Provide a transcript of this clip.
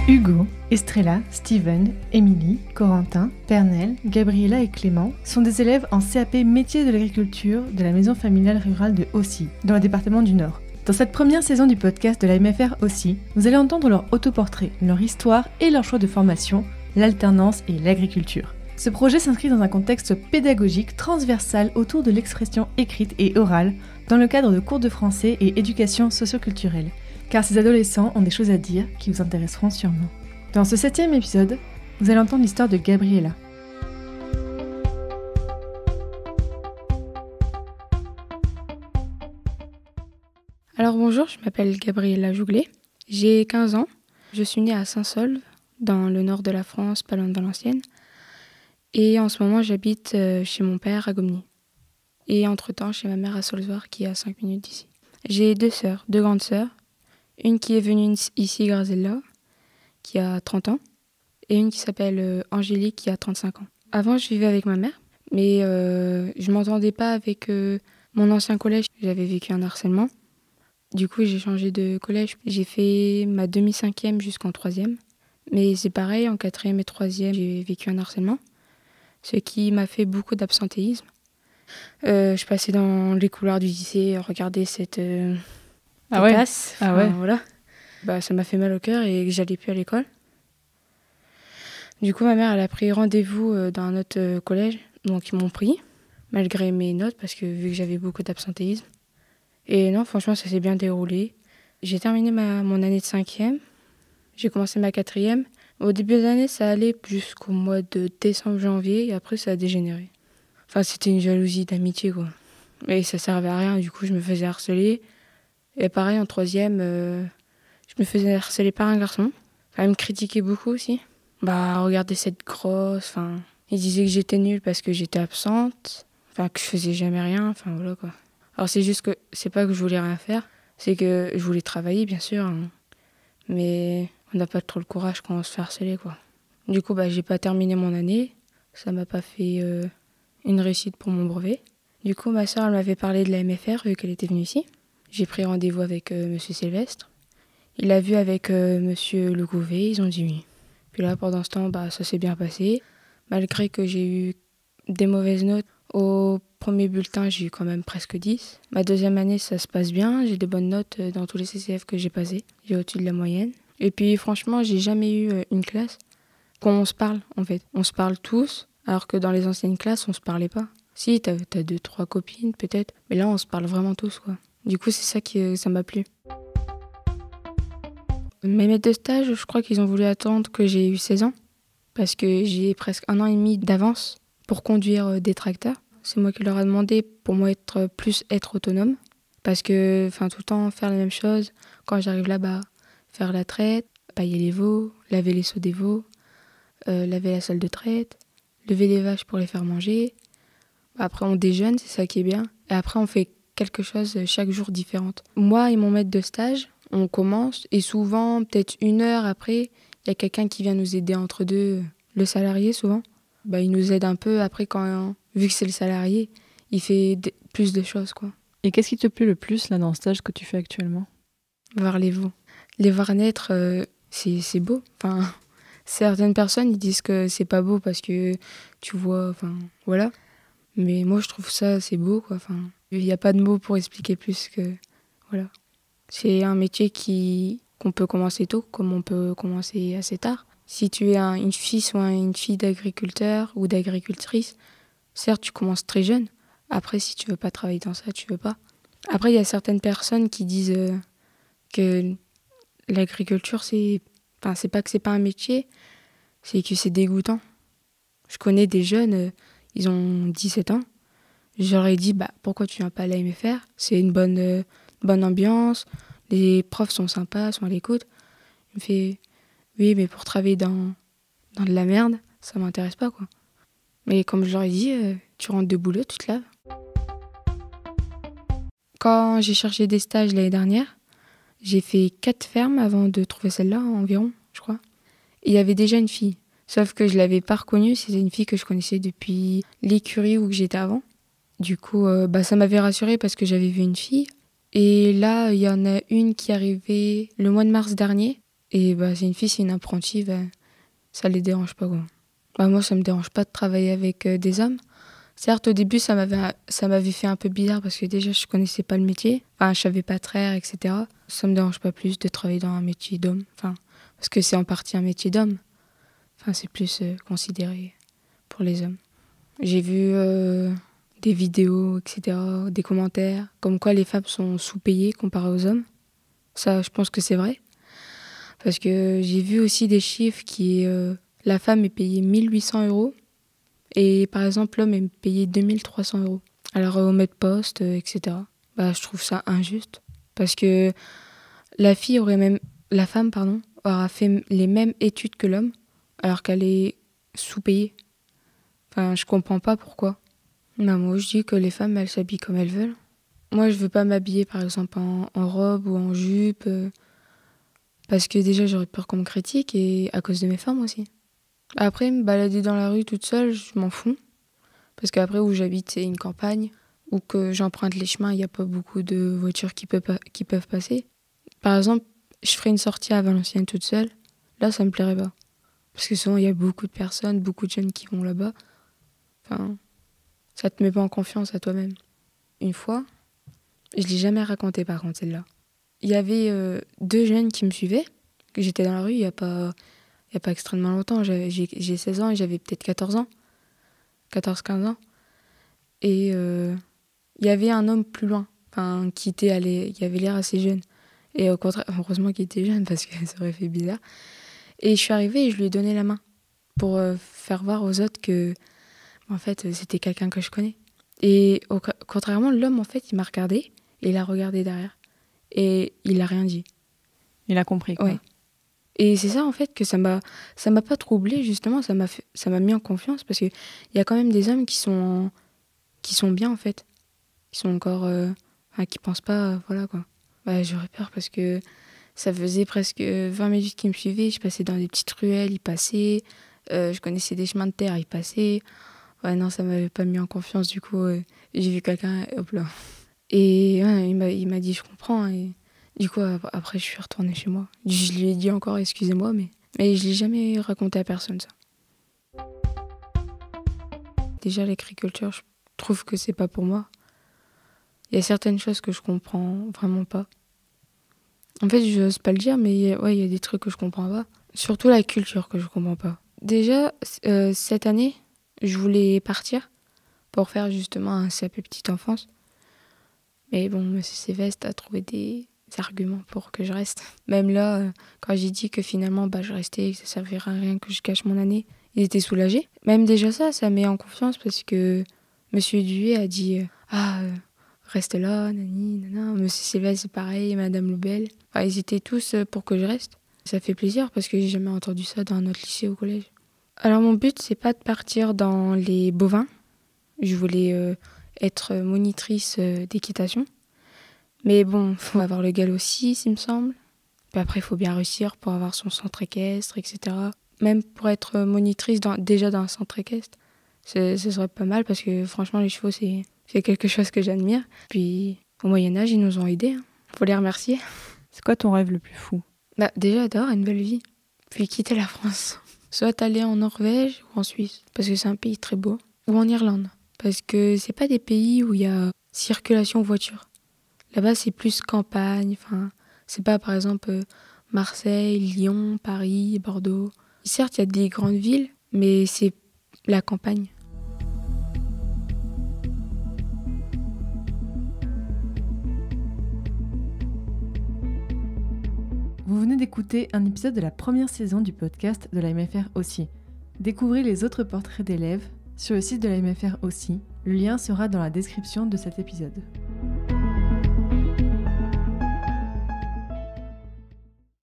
Hugo, Estrella, Steven, Émilie, Corentin, Pernelle, Gabriella et Clément sont des élèves en CAP métier de l'agriculture de la maison familiale rurale de Aussy, dans le département du Nord. Dans cette première saison du podcast de la MFR Aussy, vous allez entendre leur autoportrait, leur histoire et leur choix de formation, l'alternance et l'agriculture. Ce projet s'inscrit dans un contexte pédagogique transversal autour de l'expression écrite et orale dans le cadre de cours de français et éducation socio-culturelle, car ces adolescents ont des choses à dire qui vous intéresseront sûrement. Dans ce 7e épisode, vous allez entendre l'histoire de Gabriella. Alors bonjour, je m'appelle Gabriella Jouglet, j'ai 15 ans, je suis née à Saint-Saulve, dans le nord de la France, pas loin de Valenciennes, et en ce moment j'habite chez mon père à Gomny, et entre-temps chez ma mère à Saulzoir qui est à 5 minutes d'ici. J'ai deux grandes sœurs, une qui est venue ici, Grazella, qui a 30 ans, et une qui s'appelle Angélique, qui a 35 ans. Avant, je vivais avec ma mère, mais je m'entendais pas avec mon ancien collège. J'avais vécu un harcèlement. Du coup, j'ai changé de collège. J'ai fait ma demi-5e jusqu'en 3e. Mais c'est pareil, en 4e et 3e, j'ai vécu un harcèlement, ce qui m'a fait beaucoup d'absentéisme. Je passais dans les couloirs du lycée, regarder cette... classe. Voilà. Ça m'a fait mal au cœur et j'allais plus à l'école. Du coup, ma mère elle a pris rendez-vous dans un autre collège, donc ils m'ont pris, malgré mes notes, parce que vu que j'avais beaucoup d'absentéisme. Et non, franchement, ça s'est bien déroulé. J'ai terminé mon année de 5e, j'ai commencé ma 4e. Au début de l'année, ça allait jusqu'au mois de décembre-janvier, et après, ça a dégénéré. Enfin, c'était une jalousie d'amitié, quoi. Mais ça servait à rien, du coup, je me faisais harceler. Et pareil, en 3e, je me faisais harceler par un garçon. Enfin, il me critiquait beaucoup aussi. Regardez cette grosse, il disait que j'étais nulle parce que j'étais absente, que je faisais jamais rien, voilà quoi. Alors c'est juste que c'est pas que je voulais rien faire, c'est que je voulais travailler bien sûr, mais on n'a pas trop le courage quand on se fait harceler quoi. Du coup, j'ai pas terminé mon année, ça m'a pas fait une réussite pour mon brevet. Du coup, ma soeur elle m'avait parlé de la MFR vu qu'elle était venue ici. J'ai pris rendez-vous avec Monsieur Sylvestre. Il l'a vu avec Monsieur Le Gouvet, ils ont dit oui. Puis là, pendant ce temps, ça s'est bien passé. Malgré que j'ai eu des mauvaises notes, au premier bulletin, j'ai eu quand même presque 10. Ma deuxième année, ça se passe bien. J'ai des bonnes notes dans tous les CCF que j'ai passés. J'ai au-dessus de la moyenne. Et puis franchement, j'ai jamais eu une classe qu'on se parle, en fait. On se parle tous, alors que dans les anciennes classes, on se parlait pas. Si, t'as 2-3 copines, peut-être. Mais là, on se parle vraiment tous, quoi. Du coup, c'est ça qui ça m'a plu. Mes maîtres de stage, je crois qu'ils ont voulu attendre que j'ai eu 16 ans, parce que j'ai presque 1 an et demi d'avance pour conduire des tracteurs. C'est moi qui leur ai demandé pour moi être autonome, parce que tout le temps faire la même chose. Quand j'arrive là-bas, faire la traite, pailler les veaux, laver les seaux des veaux, laver la salle de traite, lever les vaches pour les faire manger. Après on déjeune, c'est ça qui est bien. Et après on fait quelque chose chaque jour différente. Moi et mon maître de stage, on commence et souvent, peut-être 1 heure après, il y a quelqu'un qui vient nous aider entre deux, le salarié souvent. Il nous aide un peu après vu que c'est le salarié, il fait plus de choses quoi. Et qu'est-ce qui te plaît le plus là dans le stage que tu fais actuellement ? Voir les veaux. Les voir naître, c'est beau. Certaines personnes ils disent que c'est pas beau parce que tu vois, voilà. Mais moi je trouve ça c'est beau quoi. Il n'y a pas de mots pour expliquer plus que voilà. C'est un métier qu'on peut commencer tôt, comme on peut commencer assez tard. Si tu es une fille, soit une fille d'agriculteur ou d'agricultrice, certes, tu commences très jeune. Après, si tu veux pas travailler dans ça, tu veux pas. Après, il y a certaines personnes qui disent que l'agriculture, c'est pas que c'est pas un métier, c'est que c'est dégoûtant. Je connais des jeunes, ils ont 17 ans. J'aurais dit, pourquoi tu viens pas à la MFR ? C'est une bonne ambiance, les profs sont sympas, sont à l'écoute. Il me fait, oui, mais pour travailler dans de la merde, ça m'intéresse pas, quoi. Mais comme je leur ai dit, tu rentres de boulot, tu te laves. Quand j'ai cherché des stages l'année dernière, j'ai fait 4 fermes avant de trouver celle-là, environ, je crois. Et il y avait déjà une fille, sauf que je l'avais pas reconnue, c'était une fille que je connaissais depuis l'écurie où j'étais avant. Du coup, ça m'avait rassurée parce que j'avais vu une fille. Et là, il y en a une qui est arrivée le mois de mars dernier. Et c'est une fille, c'est une apprentie, ça les dérange pas, quoi. Moi, ça me dérange pas de travailler avec des hommes. Certes, au début, ça m'avait fait un peu bizarre parce que déjà, je connaissais pas le métier. Enfin, je savais pas traire, etc. Ça me dérange pas plus de travailler dans un métier d'homme. Enfin, parce que c'est en partie un métier d'homme. Enfin, c'est plus considéré pour les hommes. J'ai vu des vidéos, etc., des commentaires, comme quoi les femmes sont sous-payées comparées aux hommes. Ça, je pense que c'est vrai. Parce que j'ai vu aussi des chiffres qui... la femme est payée 1 800 € et par exemple l'homme est payé 2 300 €. Alors au mètre poste, etc. Je trouve ça injuste. Parce que la femme aura fait les mêmes études que l'homme alors qu'elle est sous-payée. Enfin, je comprends pas pourquoi. Moi, je dis que les femmes, elles s'habillent comme elles veulent. Moi, je veux pas m'habiller par exemple en robe ou en jupe. Parce que déjà, j'aurais peur qu'on me critique et à cause de mes formes aussi. Après, me balader dans la rue toute seule, je m'en fous. Parce qu'après, où j'habite, c'est une campagne, ou que j'emprunte les chemins, il n'y a pas beaucoup de voitures qui peuvent passer. Par exemple, je ferais une sortie à Valenciennes toute seule. Là, ça me plairait pas. Parce que souvent, il y a beaucoup de personnes, beaucoup de jeunes qui vont là-bas. Enfin, ça te met pas en confiance à toi-même. Une fois, je l'ai jamais raconté par contre, celle-là. Il y avait 2 jeunes qui me suivaient, que j'étais dans la rue il y a pas extrêmement longtemps. J'ai 16 ans et j'avais peut-être 14 ans. 14-15 ans. Et il y avait un homme plus loin, qui avait l'air assez jeune. Et au contraire, heureusement qu'il était jeune parce que ça aurait fait bizarre. Et je suis arrivée et je lui ai donné la main pour faire voir aux autres que, en fait, c'était quelqu'un que je connais. Et contrairement, l'homme, en fait, il m'a regardé et il a regardé derrière. Et il n'a rien dit. Il a compris, quoi. Ouais. Et c'est ça, en fait, que ça m'a pas troublée, justement. Ça m'a mis en confiance parce qu'il y a quand même des hommes qui sont bien, en fait. Qui sont encore... qui pensent pas, voilà, quoi. J'aurais peur parce que ça faisait presque 20 minutes qu'ils me suivaient. Je passais dans des petites ruelles, ils passaient. Je connaissais des chemins de terre, ils passaient. Ouais, non, ça m'avait pas mis en confiance, du coup. J'ai vu quelqu'un, hop là. Et il m'a dit, je comprends. Et du coup, après, je suis retournée chez moi. Je lui ai dit encore, excusez-moi, mais je l'ai jamais raconté à personne, ça. Déjà, l'agriculture, je trouve que c'est pas pour moi. Il y a certaines choses que je comprends vraiment pas. En fait, je n'ose pas le dire, mais il y a des trucs que je comprends pas. Surtout la culture que je comprends pas. Déjà, cette année, je voulais partir pour faire justement un CAP petite enfance. Mais bon, M. Séveste a trouvé des arguments pour que je reste. Même là, quand j'ai dit que finalement je restais et que ça servirait à rien que je cache mon année, ils étaient soulagés. Même déjà ça met en confiance parce que M. Duet a dit reste là, nani, nana. M. Séveste, c'est pareil, Madame Loubel. Ils étaient tous pour que je reste. Ça fait plaisir parce que j'ai jamais entendu ça dans notre lycée au collège. Alors mon but, c'est pas de partir dans les bovins. Je voulais être monitrice d'équitation. Mais bon, il faut avoir le galop 6, il me semble. Puis après, il faut bien réussir pour avoir son centre équestre, etc. Même pour être monitrice déjà dans un centre équestre, ce serait pas mal parce que franchement, les chevaux, c'est quelque chose que j'admire. Puis au Moyen-Âge, ils nous ont aidés. Faut les remercier. C'est quoi ton rêve le plus fou ? Déjà, d'avoir une belle vie. Puis quitter la France. Soit aller en Norvège ou en Suisse, parce que c'est un pays très beau. Ou en Irlande, parce que c'est pas des pays où il y a circulation voiture. Là-bas, c'est plus campagne. C'est pas, par exemple, Marseille, Lyon, Paris, Bordeaux. Certes, il y a des grandes villes, mais c'est la campagne. Vous venez d'écouter un épisode de la première saison du podcast de la MFR aussi. Découvrez les autres portraits d'élèves sur le site de la MFR aussi. Le lien sera dans la description de cet épisode.